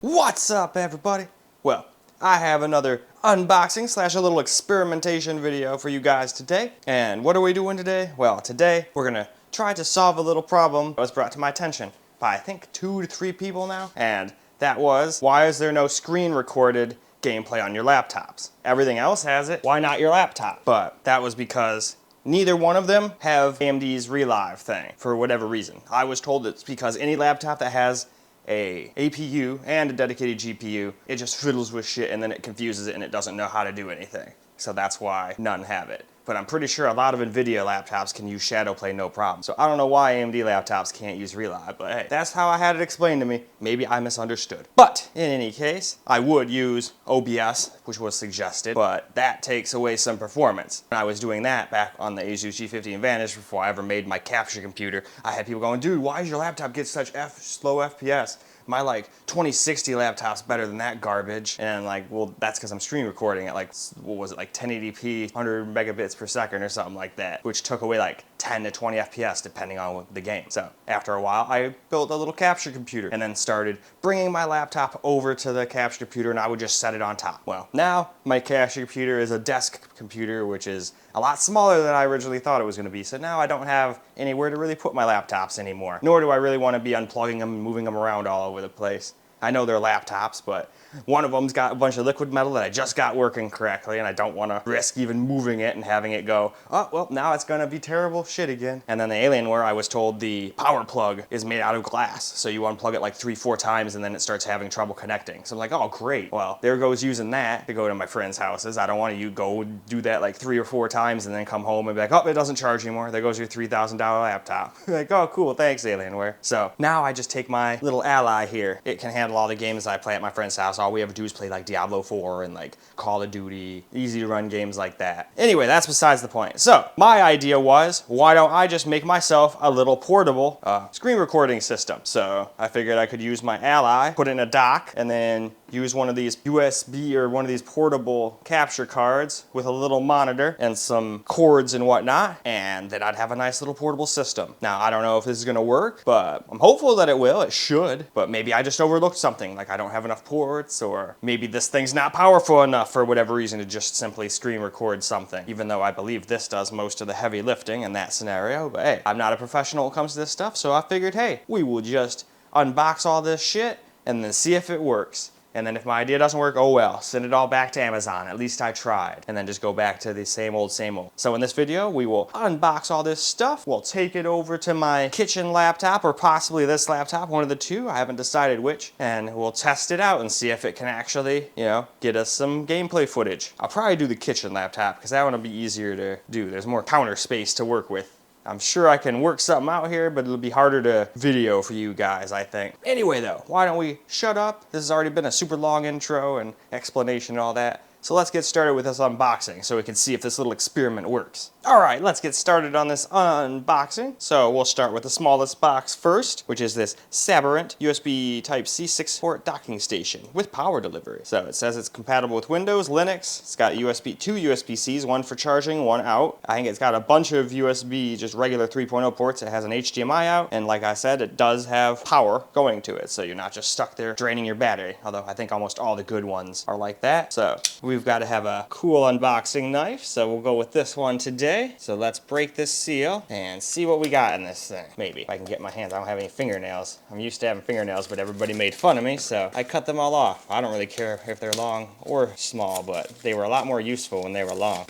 What's up, everybody? Well, I have another unboxing slash a little experimentation video for you guys today. And what are we doing today? Well, today we're gonna try to solve a little problem that was brought to my attention by I think 2 to 3 people now. And that was, why is there no screen recorded gameplay on your laptops? Everything else has it, why not your laptop? But that was because neither one of them have AMD's Relive thing for whatever reason. I was told it's because any laptop that has a APU and a dedicated GPU, it just fiddles with shit and then it confuses it and it doesn't know how to do anything. So that's why none have it. But I'm pretty sure a lot of NVIDIA laptops can use Shadowplay no problem. So I don't know why AMD laptops can't use Relive, but hey, that's how I had it explained to me. Maybe I misunderstood. But in any case, I would use OBS, which was suggested, but that takes away some performance. When I was doing that back on the Asus G50 Advantage before I ever made my capture computer, I had people going, dude, why does your laptop get such slow FPS? My like 2060 laptop's better than that garbage. And like, well, that's because I'm screen recording at like, what was it, like 1080p, 100 megabits per second or something like that, which took away like 10 to 20 FPS depending on the game. So after a while, I built a little capture computer and then started bringing my laptop over to the capture computer and I would just set it on top. Well, now my capture computer is a desk computer, which is a lot smaller than I originally thought it was going to be. So now I don't have anywhere to really put my laptops anymore, nor do I really want to be unplugging them and moving them around all over the place. I know they're laptops, but one of them's got a bunch of liquid metal that I just got working correctly, and I don't want to risk even moving it and having it go, oh, well, now it's going to be terrible shit again. And then the Alienware, I was told the power plug is made out of glass, so you unplug it like 3-4 times and then it starts having trouble connecting. So I'm like, oh, great. Well, there goes using that to go to my friends' houses. I don't want you to go do that like 3 or 4 times and then come home and be like, oh, it doesn't charge anymore. There goes your $3,000 laptop. Like, oh, cool, thanks, Alienware. So now I just take my little Ally here. It can handle all the games I play at my friend's house. All we have to do is play like Diablo 4 and like Call of Duty, easy to run games like that. Anyway, that's besides the point. So my idea was, why don't I just make myself a little portable screen recording system? So I figured I could use my Ally, put it in a dock, and then use one of these USB or one of these portable capture cards with a little monitor and some cords and whatnot, and then I'd have a nice little portable system. Now, I don't know if this is gonna work, but I'm hopeful that it will. It should, but maybe I just overlooked something, like I don't have enough ports, or maybe this thing's not powerful enough for whatever reason to just simply screen record something, even though I believe this does most of the heavy lifting in that scenario. But hey, I'm not a professional when it comes to this stuff, so I figured, hey, we will just unbox all this shit and then see if it works. And then if my idea doesn't work, oh well, send it all back to Amazon. At least I tried. And then just go back to the same old, same old. So in this video, we will unbox all this stuff. We'll take it over to my kitchen laptop or possibly this laptop, one of the two. I haven't decided which. And we'll test it out and see if it can actually, you know, get us some gameplay footage. I'll probably do the kitchen laptop because that one will be easier to do. There's more counter space to work with. I'm sure I can work something out here, but it'll be harder to video for you guys, I think. Anyway though, why don't we shut up? This has already been a super long intro and explanation and all that. So let's get started with this unboxing so we can see if this little experiment works. Alright, let's get started on this unboxing. So we'll start with the smallest box first, which is this SABERENT USB Type-C 6-port docking station with power delivery. So it says it's compatible with Windows, Linux. It's got two USB-Cs, one for charging, one out. I think it's got a bunch of USB, just regular 3.0 ports. It has an HDMI out, and like I said, it does have power going to it, so you're not just stuck there draining your battery, although I think almost all the good ones are like that. So we've got to have a cool unboxing knife, so we'll go with this one today. So let's break this seal and see what we got in this thing. Maybe if I can get my hands. I don't have any fingernails. I'm used to having fingernails, but everybody made fun of me, so I cut them all off. I don't really care if they're long or small, but they were a lot more useful when they were long.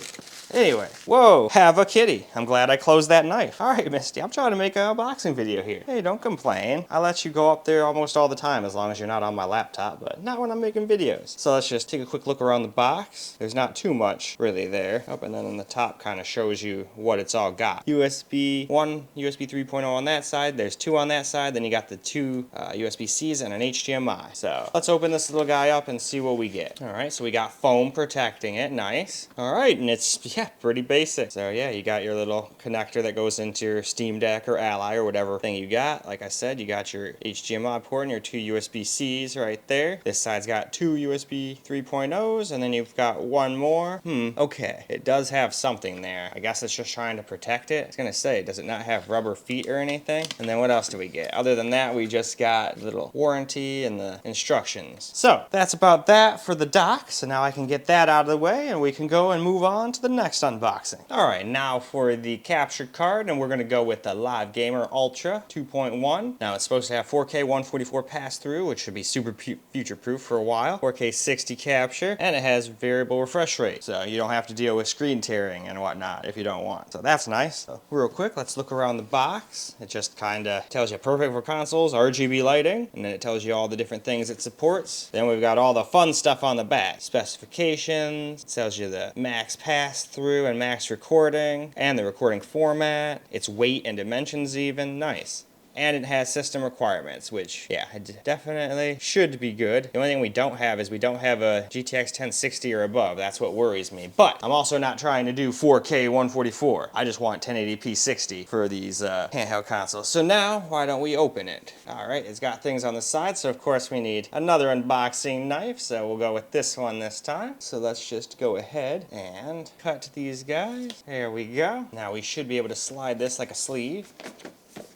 Anyway, whoa, have a kitty. I'm glad I closed that knife. All right, Misty, I'm trying to make an unboxing video here. Hey, don't complain. I let you go up there almost all the time as long as you're not on my laptop, but not when I'm making videos. So let's just take a quick look around the box. There's not too much really there. Oh, and then on the top kind of shows you what it's all got. USB 1, USB 3.0 on that side. There's 2 on that sside. Then you got the 2 USB-Cs and an HDMI. So let's open this little guy up and see what we get. All right, so we got foam protecting it. Nice. All right, and it's, yeah, yeah, pretty basic. So yeah, you got your little connector that goes into your Steam Deck or Ally or whatever thing you got. Like I said, you got your HDMI port and your two USB-Cs right there. This side's got two USB 3.0s, and then you've got one more. Okay, it does have something there. I guess it's just trying to protect it. I was gonna say, does it not have rubber feet or anything? And then what else do we get? Other than that, we just got a little warranty and the instructions. So that's about that for the dock. So now I can get that out of the way and we can go and move on to the next unboxing. All right, now for the capture card, and we're gonna go with the Live Gamer Ultra 2.1. Now it's supposed to have 4K 144 pass-through, which should be super future-proof for a while. 4K 60 capture, and it has variable refresh rate, so you don't have to deal with screen tearing and whatnot if you don't want. So that's nice. So real quick, let's look around the box. It just kind of tells you perfect for consoles, RGB lighting, and then it tells you all the different things it supports. Then we've got all the fun stuff on the back. Specifications, it tells you the max pass-through and max recording, and the recording format, its weight and dimensions even. Nice. And it has system requirements, which, yeah, it definitely should be good. The only thing we don't have is we don't have a GTX 1060 or above. That's what worries me. But I'm also not trying to do 4K 144. I just want 1080p 60 for these handheld consoles. So now, why don't we open it? All right, it's got things on the side, so of course we need another unboxing knife, so we'll go with this one this time. So let's just go ahead and cut these guys. There we go. Now we should be able to slide this like a sleeve,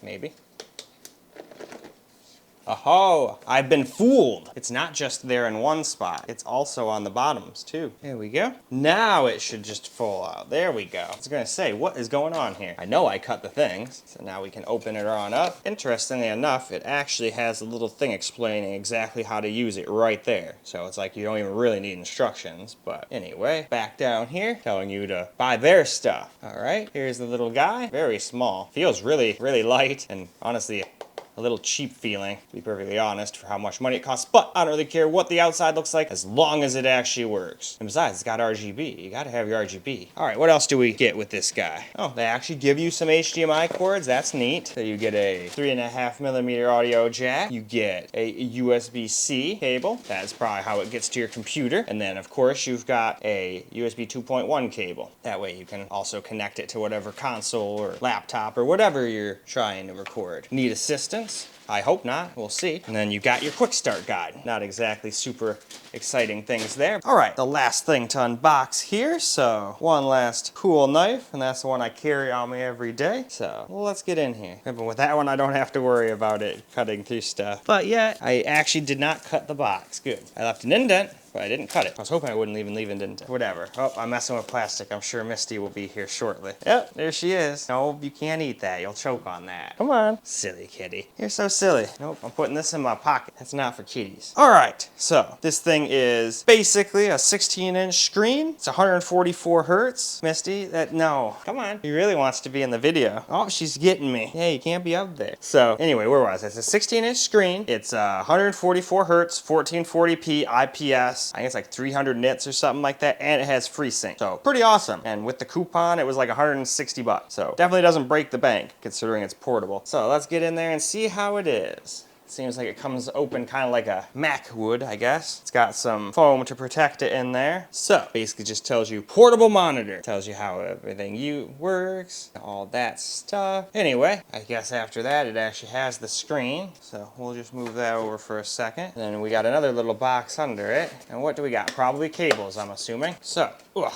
maybe. Oh, I've been fooled. It's not just there in one spot. It's also on the bottoms too. There we go. Now it should just fall out. There we go. I was gonna say, what is going on here? I know I cut the things, so now we can open it on up. Interestingly enough, it actually has a little thing explaining exactly how to use it right there. So it's like you don't even really need instructions. But anyway, back down here, telling you to buy their stuff. All right, here's the little guy. Very small. Feels really, really light, and honestly, a little cheap feeling, to be perfectly honest, for how much money it costs, but I don't really care what the outside looks like as long as it actually works. And besides, it's got RGB. You gotta have your RGB. All right, what else do we get with this guy? Oh, they actually give you some HDMI cords. That's neat. So you get a 3.5mm audio jack. You get a USB-C cable. That's probably how it gets to your computer. And then, of course, you've got a USB 2.1 cable. That way you can also connect it to whatever console or laptop or whatever you're trying to record. Need assistance? I hope not. We'll see. And then you got your quick start guide. Not exactly super exciting things there. All right, the last thing to unbox here. So one last cool knife, and that's the one I carry on me every day. So well, let's get in here. But with that one, I don't have to worry about it cutting through stuff. But yeah, I actually did not cut the box. Good. I left an indent, but I didn't cut it. I was hoping I wouldn't even leave an indent. Whatever. Oh, I'm messing with plastic. I'm sure Misty will be here shortly. Yep, there she is. No, you can't eat that. You'll choke on that. Come on. Silly kitty. You're so silly. Nope, I'm putting this in my pocket. That's not for kitties. All right, so this thing is basically a 16-inch screen. It's 144 hertz. Misty, no. Come on. He really wants to be in the video. Oh, she's getting me. Hey, you can't be up there. So anyway, where was I? It's a 16-inch screen. It's 144 hertz, 1440p IPS. I think it's like 300 nits or something like that, and it has FreeSync. So pretty awesome. And with the coupon, it was like 160 bucks. So definitely doesn't break the bank considering it's portable. So let's get in there and see how it is. Seems like it comes open kind of like a Mac would, I guess. It's got some foam to protect it in there. So basically just tells you portable monitor. Tells you how everything works, all that stuff. Anyway, I guess after that it actually has the screen. So we'll just move that over for a second. And then we got another little box under it. And what do we got? Probably cables, I'm assuming. So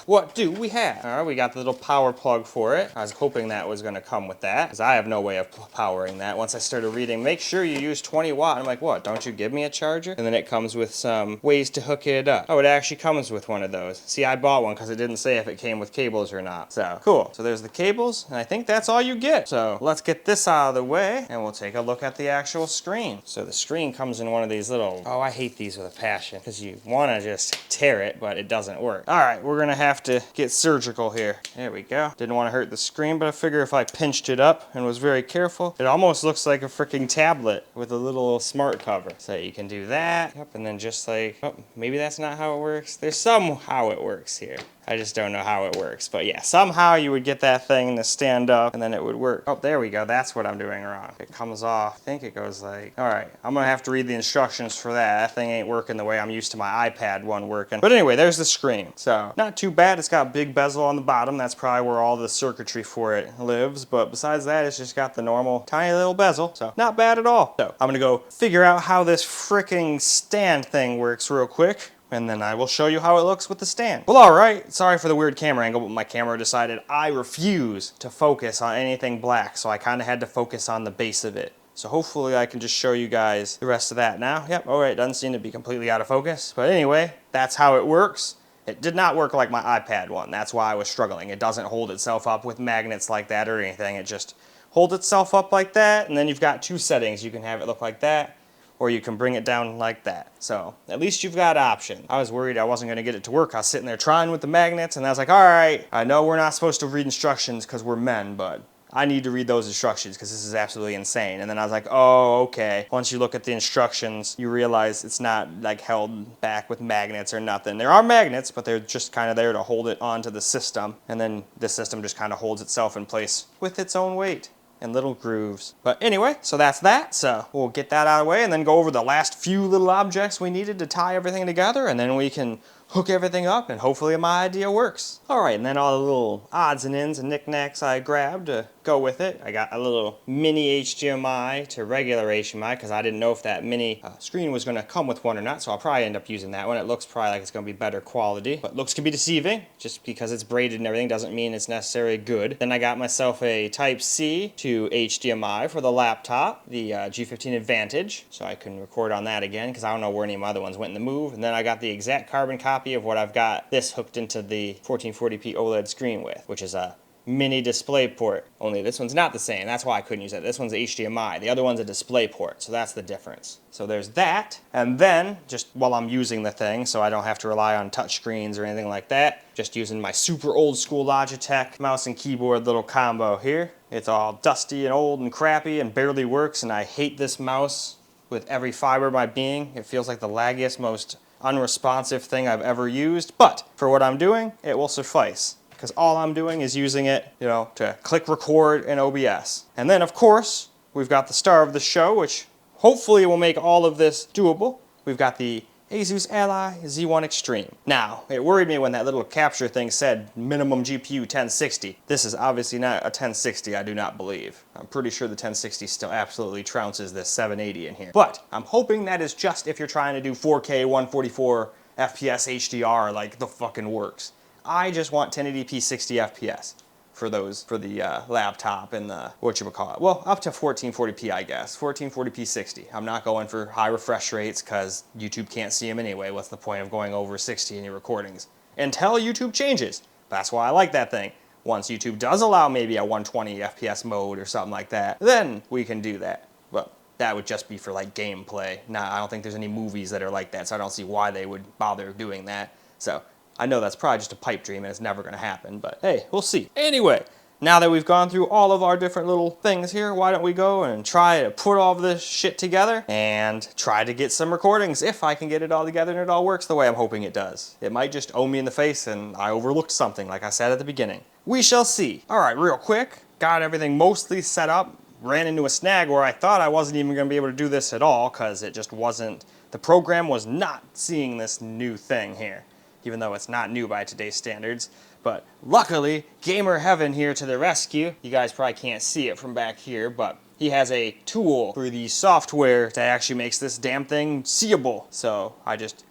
what do we have? All right, we got the little power plug for it. I was hoping that was going to come with that, because I have no way of powering that. Once I started reading, make sure you use 20 watt. I'm like, what? Don't you give me a charger? And then it comes with some ways to hook it up. Oh, it actually comes with one of those. See, I bought one because it didn't say if it came with cables or not. So cool. So there's the cables, and I think that's all you get. So let's get this out of the way, and we'll take a look at the actual screen. So the screen comes in one of these little, oh, I hate these with a passion, because you want to just tear it, but it doesn't work. All right, we're gonna have to get surgical here. There we go. Didn't want to hurt the screen, but I figure if I pinched it up and was very careful, it almost looks like a freaking tablet with a little smart cover. So you can do that. Yep, and then just like, oh, maybe that's not how it works. There's some how it works here. I just don't know how it works. But yeah, somehow you would get that thing to stand up and then it would work. Oh, there we go. That's what I'm doing wrong. It comes off. I think it goes like, all right, I'm gonna have to read the instructions for that. That thing ain't working the way I'm used to my iPad one working. But anyway, there's the screen. So not too bad. It's got a big bezel on the bottom. That's probably where all the circuitry for it lives. But besides that, it's just got the normal tiny little bezel. So not bad at all. So I'm gonna go figure out how this freaking stand thing works real quick, and then I will show you how it looks with the stand. Well, all right, sorry for the weird camera angle, but my camera decided I refuse to focus on anything black, so I kind of had to focus on the base of it. So hopefully I can just show you guys the rest of that now. Yep, all right, doesn't seem to be completely out of focus. But anyway, that's how it works. It did not work like my iPad one. That's why I was struggling. It doesn't hold itself up with magnets like that or anything. It just holds itself up like that, and then you've got two settings. You can have it look like that, or you can bring it down like that. So at least you've got options. I was worried I wasn't gonna get it to work. I was sitting there trying with the magnets, and I was like, all right, I know we're not supposed to read instructions because we're men, but I need to read those instructions because this is absolutely insane. And then I was like, oh, okay. Once you look at the instructions, you realize it's not like held back with magnets or nothing. There are magnets, but they're just kind of there to hold it onto the system. And then the system just kind of holds itself in place with its own weight and little grooves. But anyway, so that's that. So we'll get that out of the way and then go over the last few little objects we needed to tie everything together, and then we can hook everything up and hopefully my idea works. All right, and then all the little odds and ends and knickknacks I grabbed to go with it. I got a little mini HDMI to regular HDMI because I didn't know if that mini screen was gonna come with one or not, so I'll probably end up using that one. It looks probably like it's gonna be better quality, but looks can be deceiving. Just because it's braided and everything doesn't mean it's necessarily good. Then I got myself a Type-C to HDMI for the laptop, the G15 Advantage, so I can record on that again because I don't know where any of my other ones went in the move. And then I got the exact carbon copy of what I've got this hooked into the 1440p OLED screen with, which is a mini display port, only this one's not the same. That's why I couldn't use it. This one's HDMI. The other one's a display port, so that's the difference. So there's that, and then, just while I'm using the thing, so I don't have to rely on touch screens or anything like that, just using my super old school Logitech mouse and keyboard little combo here. It's all dusty and old and crappy and barely works, and I hate this mouse with every fiber of my being. It feels like the laggiest, most unresponsive thing I've ever used, but for what I'm doing, it will suffice. Because all I'm doing is using it, you know, to click record in OBS. And then, of course, we've got the star of the show, which hopefully will make all of this doable. We've got the Asus Ally Z1 Extreme. Now, it worried me when that little capture thing said minimum GPU 1060. This is obviously not a 1060, I do not believe. I'm pretty sure the 1060 still absolutely trounces this 780 in here. But I'm hoping that is just if you're trying to do 4K 144 FPS HDR like the fucking works. I just want 1080p 60 FPS for the laptop and the, whatchamacallit, well, up to 1440p, I guess. 1440p 60. I'm not going for high refresh rates because YouTube can't see them anyway. What's the point of going over 60 in your recordings? Until YouTube changes. That's why I like that thing. Once YouTube does allow maybe a 120 FPS mode or something like that, then we can do that. But that would just be for like gameplay. Nah, I don't think there's any movies that are like that, so I don't see why they would bother doing that. So I know that's probably just a pipe dream and it's never going to happen, but hey, we'll see. Anyway, now that we've gone through all of our different little things here, why don't we go and try to put all of this shit together and try to get some recordings if I can get it all together and it all works the way I'm hoping it does. It might just owe me in the face and I overlooked something like I said at the beginning. We shall see. All right, real quick, got everything mostly set up, ran into a snag where I thought I wasn't even going to be able to do this at all because it just wasn't, the program was not seeing this new thing here. Even though it's not new by today's standards. But luckily, Gamer Heaven here to the rescue. You guys probably can't see it from back here, but he has a tool for the software that actually makes this damn thing seeable. So I just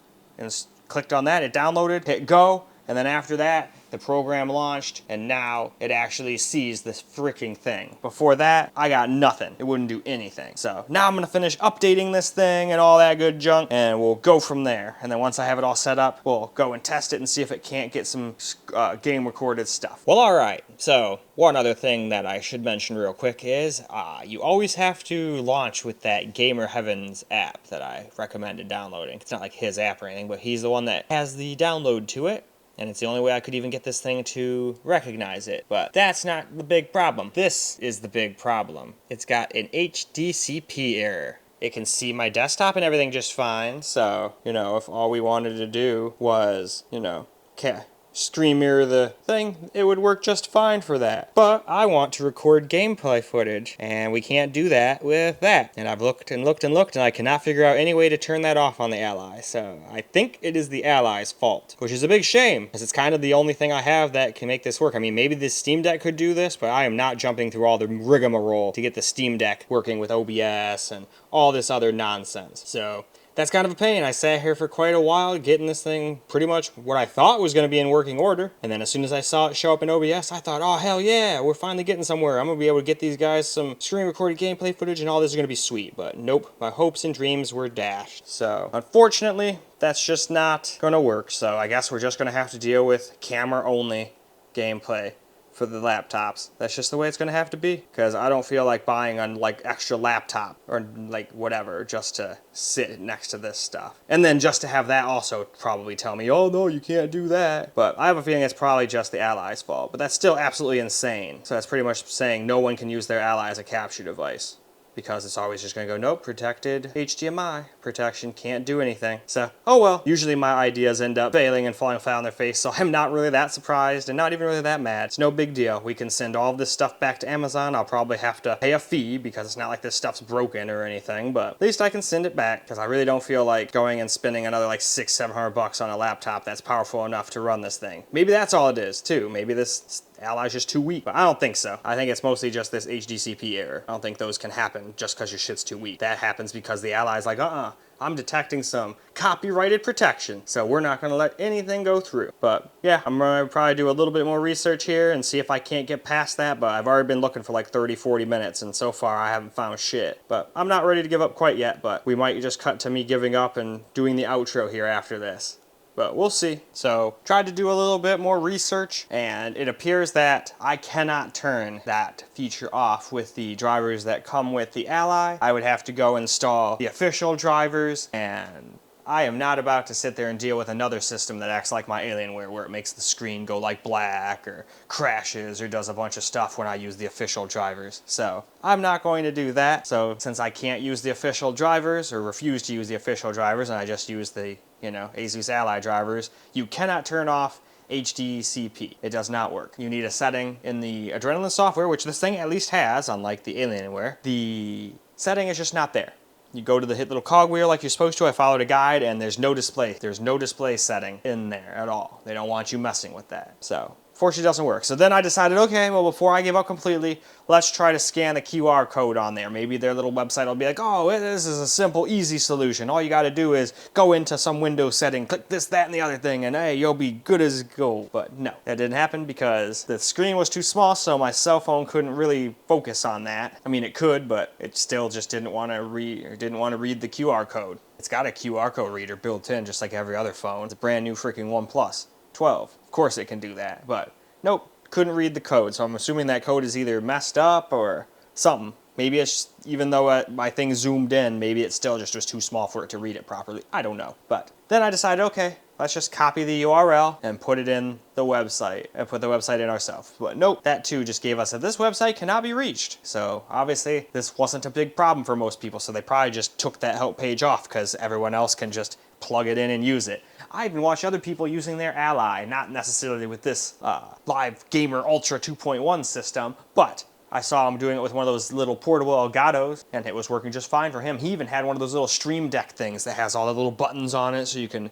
clicked on that, it downloaded, hit go, and then after that, the program launched, and now it actually sees this freaking thing. Before that, I got nothing. It wouldn't do anything. So now I'm gonna finish updating this thing and all that good junk, and we'll go from there. And then once I have it all set up, we'll go and test it and see if it can't get some game recorded stuff. Well, all right. So one other thing that I should mention real quick is you always have to launch with that Gamer Heavens app that I recommended downloading. It's not like his app or anything, but he's the one that has the download to it. And it's the only way I could even get this thing to recognize it. But that's not the big problem. This is the big problem. It's got an HDCP error. It can see my desktop and everything just fine. So, you know, if all we wanted to do was, you know, screen mirror the thing, it would work just fine for that. But I want to record gameplay footage, and we can't do that with that. And I've looked and looked and looked, and I cannot figure out any way to turn that off on the Ally. So I think it is the Ally's fault, which is a big shame, because it's kind of the only thing I have that can make this work. I mean, maybe the Steam Deck could do this, but I am not jumping through all the rigmarole to get the Steam Deck working with OBS and all this other nonsense. So that's kind of a pain. I sat here for quite a while getting this thing pretty much what I thought was going to be in working order. And then as soon as I saw it show up in OBS, I thought, oh, hell yeah, we're finally getting somewhere. I'm going to be able to get these guys some screen recorded gameplay footage and all this is going to be sweet. But nope, my hopes and dreams were dashed. So unfortunately, that's just not going to work. So I guess we're just going to have to deal with camera only gameplay for the laptops. That's just the way it's gonna have to be, because I don't feel like buying an extra laptop or whatever just to sit next to this stuff, and then just to have that also probably tell me, oh no, you can't do that. But I have a feeling it's probably just the Ally's fault, but that's still absolutely insane. So that's pretty much saying no one can use their Ally as a capture device, because it's always just going to go, nope, protected HDMI protection, can't do anything. So, oh well, usually my ideas end up failing and falling flat on their face, so I'm not really that surprised and not even really that mad. It's no big deal. We can send all of this stuff back to Amazon. I'll probably have to pay a fee because it's not like this stuff's broken or anything, but at least I can send it back, because I really don't feel like going and spending another $600-700 on a laptop that's powerful enough to run this thing. Maybe that's all it is too. Maybe this Ally's just too weak, but I don't think so. I think it's mostly just this HDCP error. I don't think those can happen just because your shit's too weak. That happens because the Ally's like, I'm detecting some copyrighted protection, so we're not going to let anything go through. But yeah, I'm going to probably do a little bit more research here and see if I can't get past that, but I've already been looking for 30-40 minutes, and so far I haven't found shit. But I'm not ready to give up quite yet, but we might just cut to me giving up and doing the outro here after this. But we'll see. So tried to do a little bit more research, and it appears that I cannot turn that feature off with the drivers that come with the Ally. I would have to go install the official drivers, and I am not about to sit there and deal with another system that acts like my Alienware, where it makes the screen go black or crashes or does a bunch of stuff when I use the official drivers. So I'm not going to do that. So since I can't use the official drivers, or refuse to use the official drivers, and I just use the Asus Ally drivers, you cannot turn off HDCP. It does not work. You need a setting in the Adrenaline software, which this thing at least has, unlike the Alienware. The setting is just not there. You go to the hit little cogwheel like you're supposed to. I followed a guide, and there's no display. There's no display setting in there at all. They don't want you messing with that. So fortunately, it doesn't work. So then I decided, okay, well, before I give up completely, let's try to scan the QR code on there. Maybe their little website will be like, oh, this is a simple, easy solution. All you got to do is go into some Windows setting, click this, that, and the other thing, and hey, you'll be good as gold. But no, that didn't happen because the screen was too small, so my cell phone couldn't really focus on that. I mean, it could, but it still just didn't want to read the QR code. It's got a QR code reader built in, just like every other phone. It's a brand new freaking OnePlus 12. Of course it can do that, but nope, couldn't read the code. So I'm assuming that code is either messed up or something. Maybe it's, even though my thing zoomed in, maybe it still just was too small for it to read it properly. I don't know. But then I decided, okay, let's just copy the URL and put it in the website, and put the website in ourselves. But nope, that too just gave us that this website cannot be reached. So obviously this wasn't a big problem for most people, so they probably just took that help page off because everyone else can just plug it in and use it. I even watched other people using their Ally, not necessarily with this Live Gamer Ultra 2.1 system, but I saw him doing it with one of those little portable Elgatos, and it was working just fine for him. He even had one of those little Stream Deck things that has all the little buttons on it, so you can,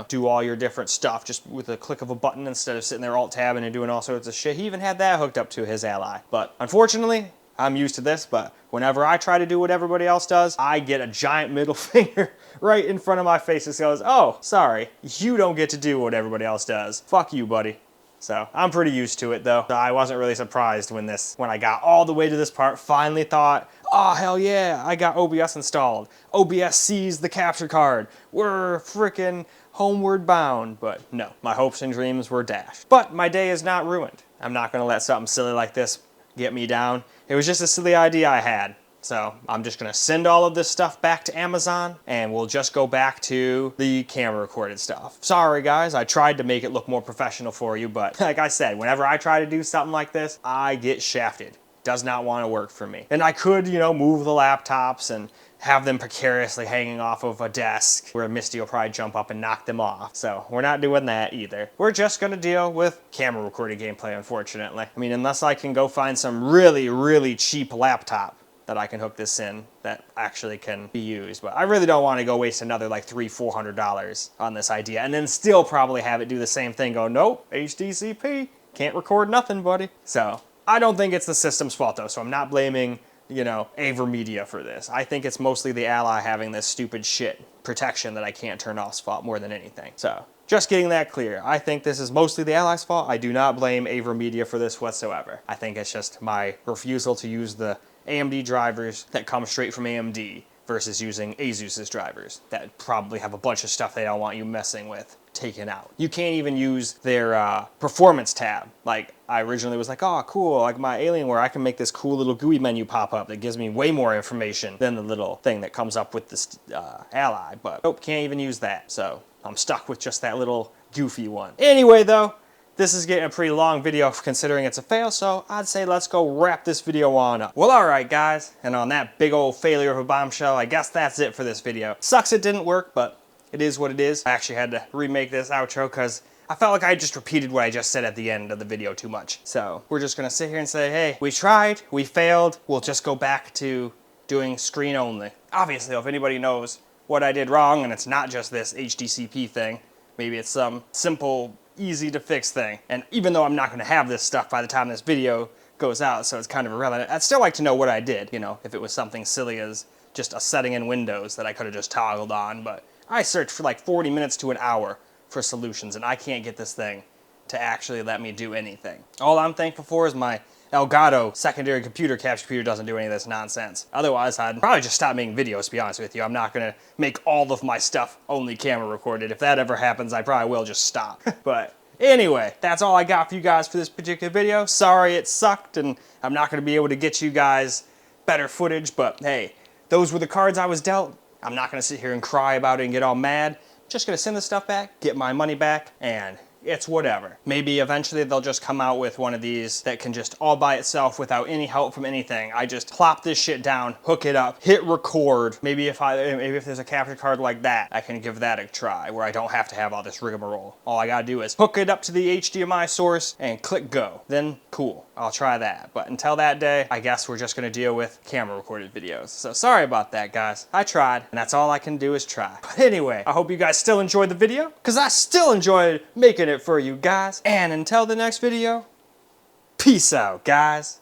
do all your different stuff just with a click of a button instead of sitting there alt-tabbing and doing all sorts of shit. He even had that hooked up to his Ally. But unfortunately, I'm used to this, but whenever I try to do what everybody else does, I get a giant middle finger right in front of my face that goes, oh, sorry, you don't get to do what everybody else does. Fuck you, buddy. So I'm pretty used to it though. I wasn't really surprised when I got all the way to this part, finally thought, oh hell yeah, I got OBS installed. OBS sees the capture card. We're frickin' homeward bound. But no, my hopes and dreams were dashed. But my day is not ruined. I'm not gonna let something silly like this get me down. It was just a silly idea I had. So I'm just gonna send all of this stuff back to Amazon, and we'll just go back to the camera recorded stuff. Sorry guys, I tried to make it look more professional for you, but like I said, whenever I try to do something like this, I get shafted. does not want to work for me. And I could, you know, move the laptops and have them precariously hanging off of a desk where Misty will probably jump up and knock them off. So we're not doing that either. We're just gonna deal with camera recorded gameplay, unfortunately. I mean, unless I can go find some really, really cheap laptop that I can hook this in that actually can be used. But I really don't want to go waste another like $300-400 on this idea and then still probably have it do the same thing. Go, nope, HDCP, can't record nothing, buddy. So I don't think it's the system's fault though, so I'm not blaming, you know, AVerMedia for this. I think it's mostly the Ally having this stupid shit protection that I can't turn off's fault more than anything. So just getting that clear. I think this is mostly the Ally's fault. I do not blame AVerMedia for this whatsoever. I think it's just my refusal to use the AMD drivers that come straight from AMD versus using Asus's drivers that probably have a bunch of stuff they don't want you messing with taken out. You can't even use their performance tab. Like, I originally was like, oh, cool, like my Alienware, I can make this cool little GUI menu pop up that gives me way more information than the little thing that comes up with this Ally, but nope, can't even use that. So I'm stuck with just that little goofy one. Anyway, though, this is getting a pretty long video considering it's a fail, so I'd say let's go wrap this video on up. Well, alright guys, and on that big old failure of a bombshell, I guess that's it for this video. Sucks it didn't work, but it is what it is. I actually had to remake this outro because I felt like I just repeated what I just said at the end of the video too much. So we're just gonna sit here and say, hey, we tried, we failed, we'll just go back to doing screen only. Obviously, if anybody knows what I did wrong and it's not just this HDCP thing, maybe it's some simple, easy to fix thing. And even though I'm not gonna have this stuff by the time this video goes out, so it's kind of irrelevant, I'd still like to know what I did, you know, if it was something silly as just a setting in Windows that I could have just toggled on, but I searched for like 40 minutes to an hour for solutions and I can't get this thing to actually let me do anything. All I'm thankful for is my Elgato secondary computer capture computer doesn't do any of this nonsense. Otherwise, I'd probably just stop making videos, to be honest with you. I'm not gonna make all of my stuff only camera recorded. If that ever happens, I probably will just stop. But anyway, that's all I got for you guys for this particular video. Sorry it sucked and I'm not gonna be able to get you guys better footage, but hey, those were the cards I was dealt. I'm not gonna sit here and cry about it and get all mad. Just gonna send the stuff back, get my money back, and it's whatever. Maybe eventually they'll just come out with one of these that can just all by itself without any help from anything. I just plop this shit down, hook it up, hit record. Maybe if there's a capture card like that, I can give that a try where I don't have to have all this rigmarole. All I gotta do is hook it up to the HDMI source and click go. Then cool, I'll try that. But until that day, I guess we're just gonna deal with camera recorded videos. So sorry about that, guys. I tried, and that's all I can do is try. But anyway, I hope you guys still enjoyed the video, because I still enjoyed making it for you guys. And until the next video, peace out, guys.